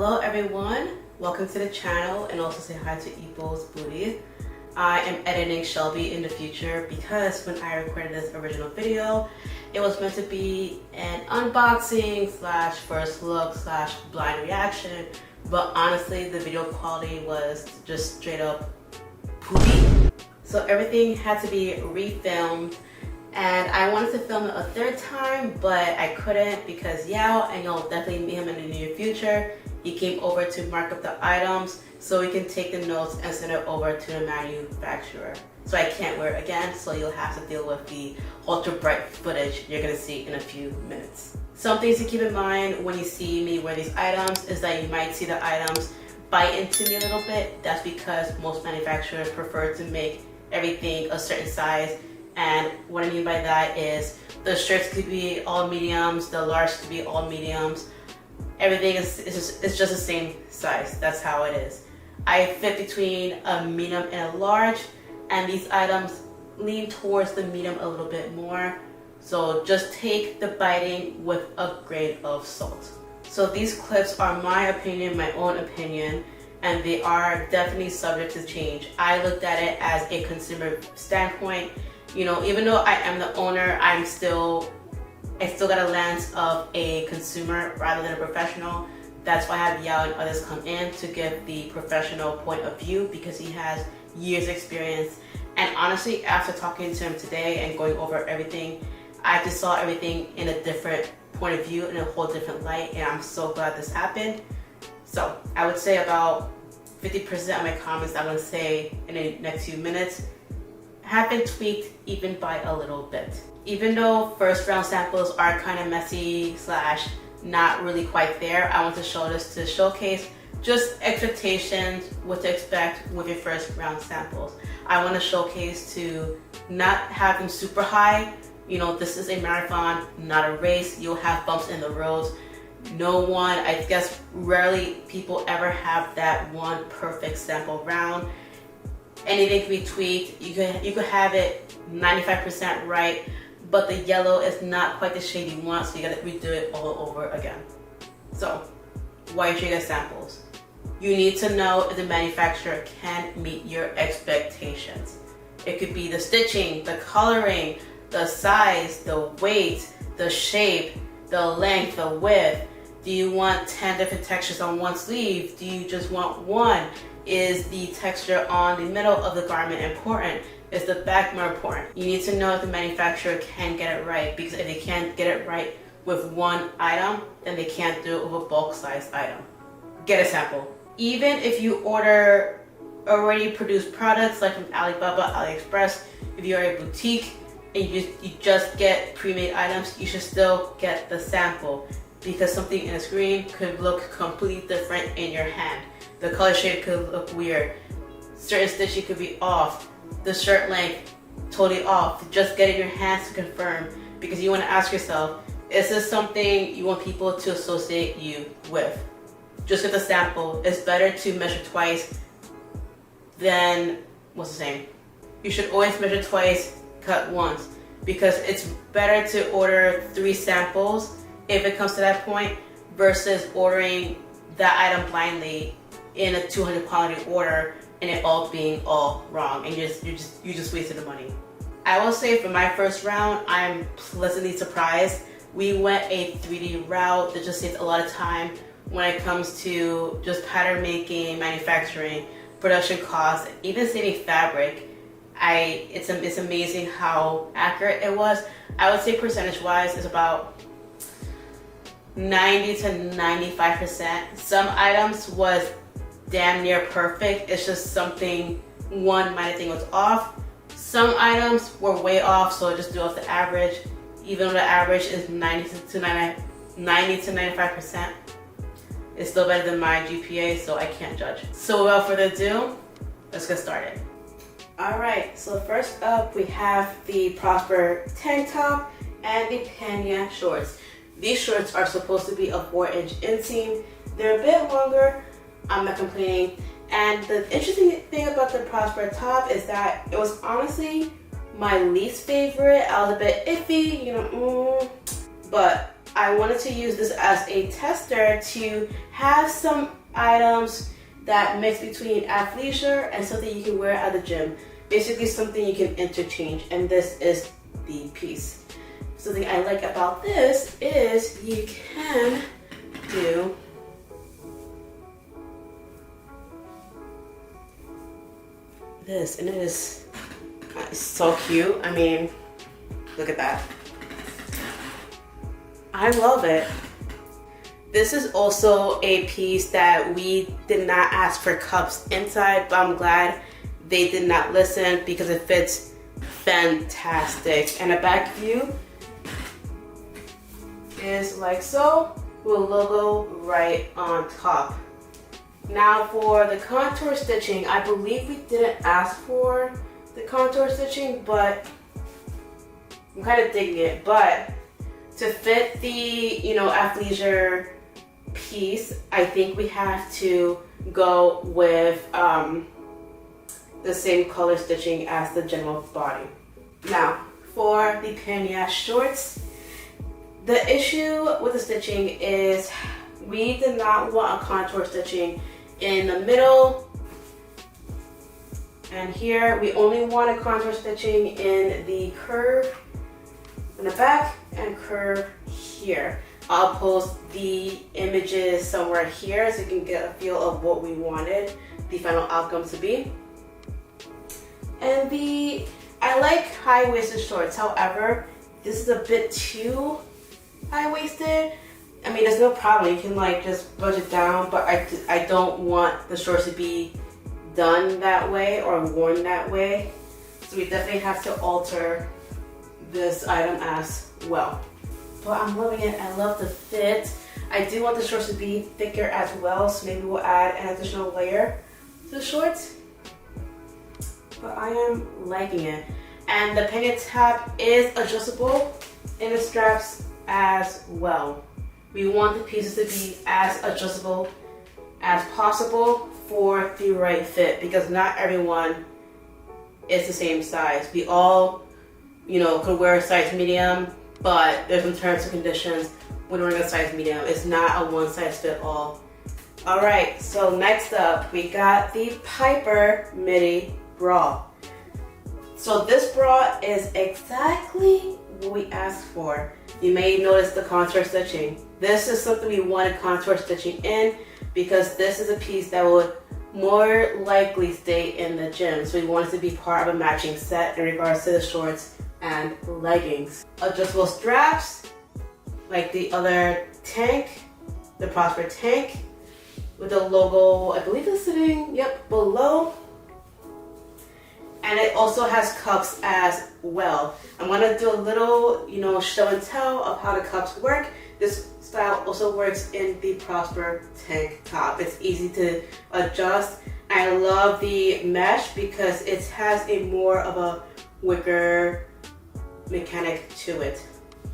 Hello everyone, welcome to the channel, and also say hi to Epo's Booty. I am editing Shelby in the future because when I recorded this original video, it was meant to be an unboxing slash first look slash blind reaction, but honestly the video quality was just straight up poopy. So everything had to be refilmed, and I wanted to film it a third time, but I couldn't because Yao, and you'll definitely meet him in the near future, he came over to mark up the items so we can take the notes and send it over to the manufacturer. So I can't wear it again, so you'll have to deal with the ultra bright footage you're gonna see in a few minutes. Some things to keep in mind when you see me wear these items is that you might see the items bite into me a little bit. That's because most manufacturers prefer to make everything a certain size. And what I mean by that is the shirts could be all mediums, the large could be all mediums. Everything is just the same size. That's how it is. I fit between a medium and a large, and these items lean towards the medium a little bit more. So just take the biting with a grain of salt. So these clips are my opinion, my own opinion, and they are definitely subject to change. I looked at it as a consumer standpoint. You know, even though I am the owner, I still got a lens of a consumer rather than a professional. That's why I have Yao and others come in to give the professional point of view, because he has years experience. And honestly, after talking to him today and going over everything, I just saw everything in a different point of view, in a whole different light, and I'm so glad this happened. So I would say about 50% of my comments I'm going to say in the next few minutes have been tweaked even by a little bit. Even though first round samples are kind of messy slash not really quite there, I want to show this to showcase just expectations, what to expect with your first round samples. I want to showcase to not have them super high. You know, this is a marathon, not a race. You'll have bumps in the roads. No one, I guess rarely people ever have that one perfect sample round. Anything can be tweaked. You could have it 95% right, but the yellow is not quite the shade you want, so you gotta redo it all over again. So, why you trigger samples? You need to know if the manufacturer can meet your expectations. It could be the stitching, the coloring, the size, the weight, the shape, the length, the width. Do you want 10 different textures on one sleeve? Do you just want one? Is the texture on the middle of the garment important? Is the back more important? You need to know if the manufacturer can get it right, because if they can't get it right with one item, then they can't do it with a bulk size item. Get a sample. Even if you order already produced products like from Alibaba, AliExpress, if you're a boutique and you just get pre-made items, you should still get the sample, because something in a screen could look completely different in your hand. The color shade could look weird. Certain stitching could be off. The shirt length totally off. Just get in your hands to confirm, because you want to ask yourself, is this something you want people to associate you with? Just get the sample. It's better to measure twice than what's the same. You should always measure twice, cut once, because it's better to order 3 samples if it comes to that point versus ordering that item blindly in a 200 quality order and it all being all wrong, and you just wasted the money. I will say for my first round, I'm pleasantly surprised. We went a 3D route that just saves a lot of time when it comes to just pattern making, manufacturing, production costs, even saving fabric. It's amazing how accurate it was. I would say percentage wise is about 90 to 95%. Some items was damn near perfect. It's just something one might think was off. Some items were way off, so just do off the average. Even though the average is 90 to 95%, it's still better than my GPA, so I can't judge. So without further ado, let's get started. Alright, so first up we have the Prosper tank top and the Panya shorts. These shorts are supposed to be a 4-inch inseam. They're a bit longer. I'm not complaining. And the interesting thing about the Prosper top is that it was honestly my least favorite. I was a bit iffy, but I wanted to use this as a tester to have some items that mix between athleisure and something you can wear at the gym. Basically something you can interchange, and this is the piece. Something I like about this is you can do this, and it is so cute. I mean, look at that. I love it. This is also a piece that we did not ask for cups inside, but I'm glad they did not listen because it fits fantastic. And a back view is like so, with a logo right on top. Now for the contour stitching, I believe we didn't ask for the contour stitching, but I'm kind of digging it. But to fit the, athleisure piece, I think we have to go with the same color stitching as the general body. Now for the busienss shorts, the issue with the stitching is we did not want a contour stitching in the middle and here. We only wanted contour stitching in the curve in the back and curve here. I'll post the images somewhere here so you can get a feel of what we wanted the final outcome to be. And I like high-waisted shorts, however, this is a bit too high-waisted. I mean, there's no problem, you can just budget down, but I don't want the shorts to be done that way or worn that way. So we definitely have to alter this item as well. But I'm loving it, I love the fit. I do want the shorts to be thicker as well, so maybe we'll add an additional layer to the shorts. But I am liking it. And the pannier tab is adjustable in the straps as well. We want the pieces to be as adjustable as possible for the right fit, because not everyone is the same size. We all, could wear a size medium, but there's some terms and conditions when wearing a size medium. It's not a one size fit all. All right, so next up, we got the Piper midi bra. So this bra is exactly what we asked for. You may notice the contour stitching. This is something we wanted contour stitching in because this is a piece that would more likely stay in the gym. So we wanted to be part of a matching set in regards to the shorts and leggings. Adjustable straps, like the other tank, the Prosper tank, with the logo, I believe it's sitting, below. And it also has cups as well. I'm gonna do a little, show and tell of how the cups work. This style also works in the Prosper tank top. It's easy to adjust. I love the mesh because it has a more of a wicker mechanic to it.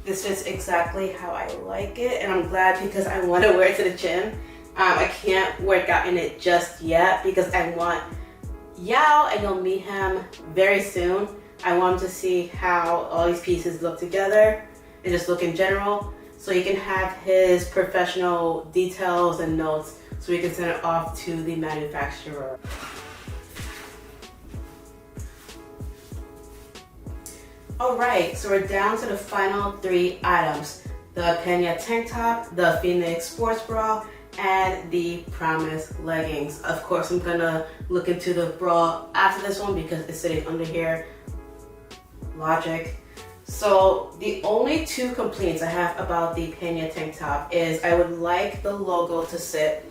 This fits exactly how I like it, and I'm glad because I want to wear it to the gym. I can't work out in it just yet because I want Yao, and you'll meet him very soon. I want him to see how all these pieces look together and just look in general, so he can have his professional details and notes so we can send it off to the manufacturer. Alright, so we're down to the final 3 items. The busienss tank top, the Phoenix sports bra, and the Promise leggings. Of course, I'm gonna look into the bra after this one because it's sitting under here. Logic. So the only 2 complaints I have about the busienss tank top is I would like the logo to sit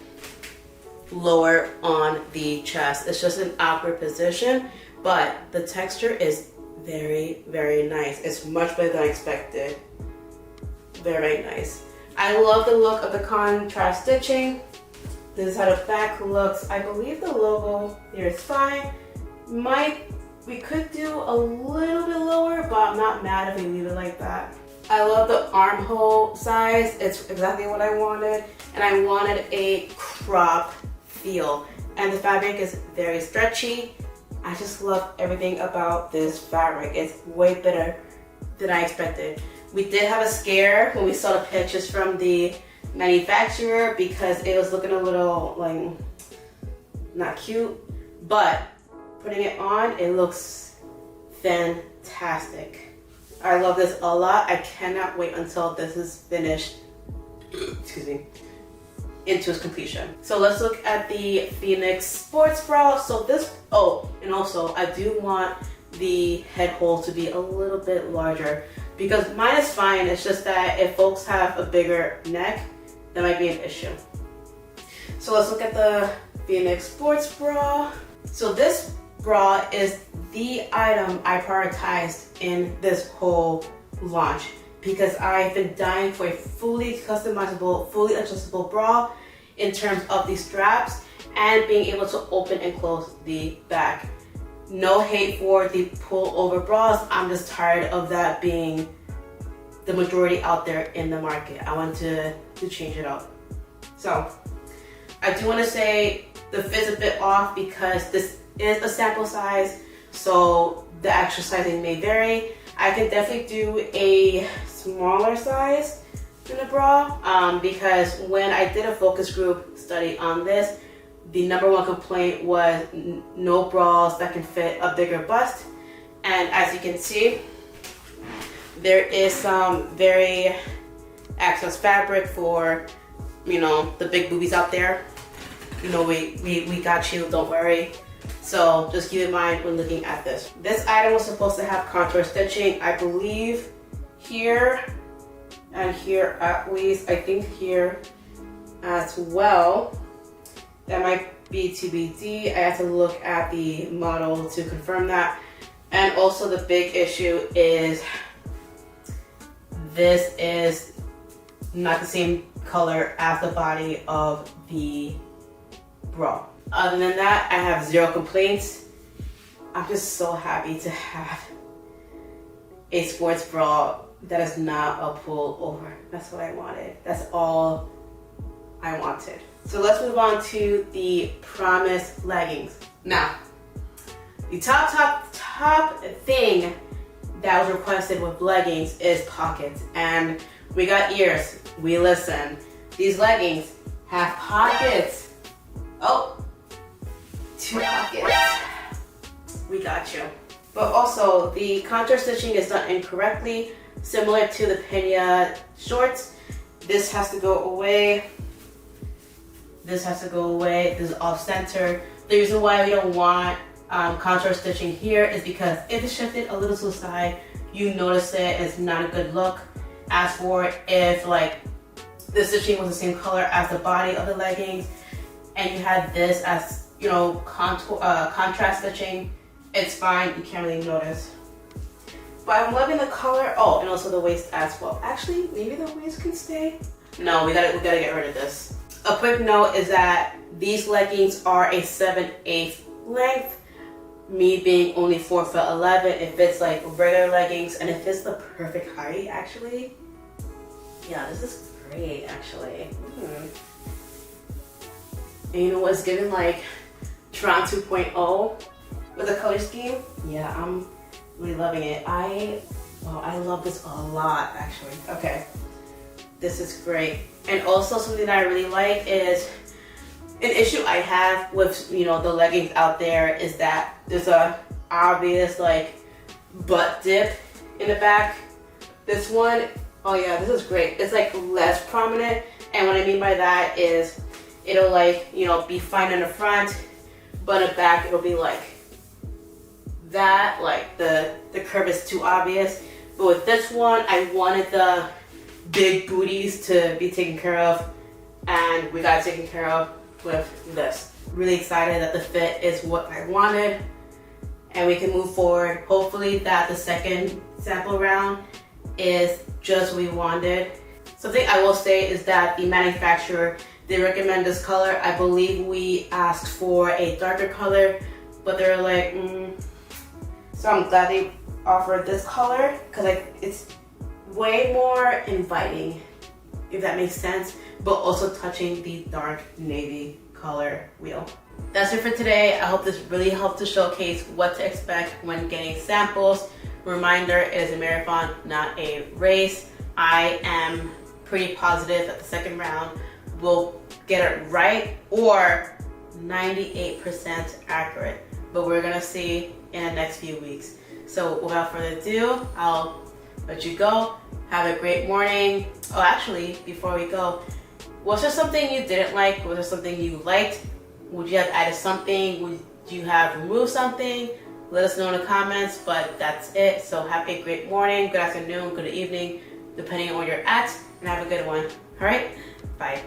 lower on the chest. It's just an awkward position, but the texture is very, very nice. It's much better than I expected. Very nice. I love the look of the contrast stitching. This is how the back looks. I believe the logo here is fine. We could do a little bit lower, but I'm not mad if we leave it like that. I love the armhole size. It's exactly what I wanted. And I wanted a crop feel. And the fabric is very stretchy. I just love everything about this fabric. It's way better than I expected. We did have a scare when we saw the pictures from the manufacturer because it was looking a little like not cute, but putting it on, it looks fantastic. I love this a lot. I cannot wait until this is finished, excuse me, into its completion. So let's look at the Phoenix sports bra. So this, oh, and also I do want the head hole to be a little bit larger because mine is fine. It's just that if folks have a bigger neck, that might be an issue. So let's look at the Phoenix sports bra. So this bra is the item I prioritized in this whole launch because I've been dying for a fully customizable, fully adjustable bra in terms of the straps and being able to open and close the back. No hate for the pull over bras. I'm just tired of that being the majority out there in the market. I want to change it up. So I do want to say the fit's a bit off because this is a sample size, so the actual sizing may vary. I can definitely do a smaller size in the bra because when I did a focus group study on this, the #1 complaint was no bras that can fit a bigger bust. And as you can see, there is some very access fabric for, you know, the big boobies out there. You know, we got you, don't worry. So just keep in mind when looking at this. This item was supposed to have contour stitching, I believe here and here at least. I think here as well. That might be TBD. I have to look at the model to confirm that. And also the big issue is this is not the same color as the body of the bra. Other than that, I have 0 complaints. I'm just so happy to have a sports bra that is not a pull over. That's what I wanted. That's all I wanted. So let's move on to the Promise leggings. Now, the top thing that was requested with leggings is pockets. And we got ears, we listen. These leggings have pockets. Oh, 2 pockets. We got you. But also, the contour stitching is done incorrectly, similar to the Pena shorts. This has to go away. This has to go away. This is off center. The reason why we don't want contour stitching here is because if it's shifted a little to the side, you notice it. It's not a good look. As for if like the stitching was the same color as the body of the leggings, and you had this as, you know, contrast stitching, it's fine. You can't really notice. But I'm loving the color. Oh, and also the waist as well. Actually, maybe the waist can stay. No, we gotta get rid of this. A quick note is that these leggings are a 7/8 length. Me being only 4'11", it fits like regular leggings, and it fits the perfect height actually. Yeah, this is great actually. And you know what's giving like Tron 2.0 with the color scheme? Yeah, I'm really loving it. I love this a lot actually. Okay, this is great. And also something that I really like is an issue I have with, you know, the leggings out there is that there's a obvious like butt dip in the back. This one, oh yeah, this is great. It's like less prominent, and what I mean by that is it'll like, you know, be fine in the front, but in the back it'll be like that, like the curve is too obvious. But with this one, I wanted the big booties to be taken care of, and we got it taken care of with this. Really excited that the fit is what I wanted, and we can move forward. Hopefully that the second sample round is just what we wanted. Something I will say is that the manufacturer, they recommend this color. I believe we asked for a darker color, but they're like, So I'm glad they offered this color because it's way more inviting, if that makes sense, but also touching the dark navy color wheel. That's it for today. I hope this really helped to showcase what to expect when getting samples Reminder, it is a marathon, not a race. I am pretty positive that the second round will get it right or 98% accurate, but we're gonna see in the next few weeks. So without further ado, I'll let you go. Have a great morning. Oh, actually, before we go, was there something you didn't like? Was there something you liked? Would you have added something? Would you have removed something? Let us know in the comments, but that's it. So have a great morning, good afternoon, good evening, depending on where you're at, and have a good one. All right, bye.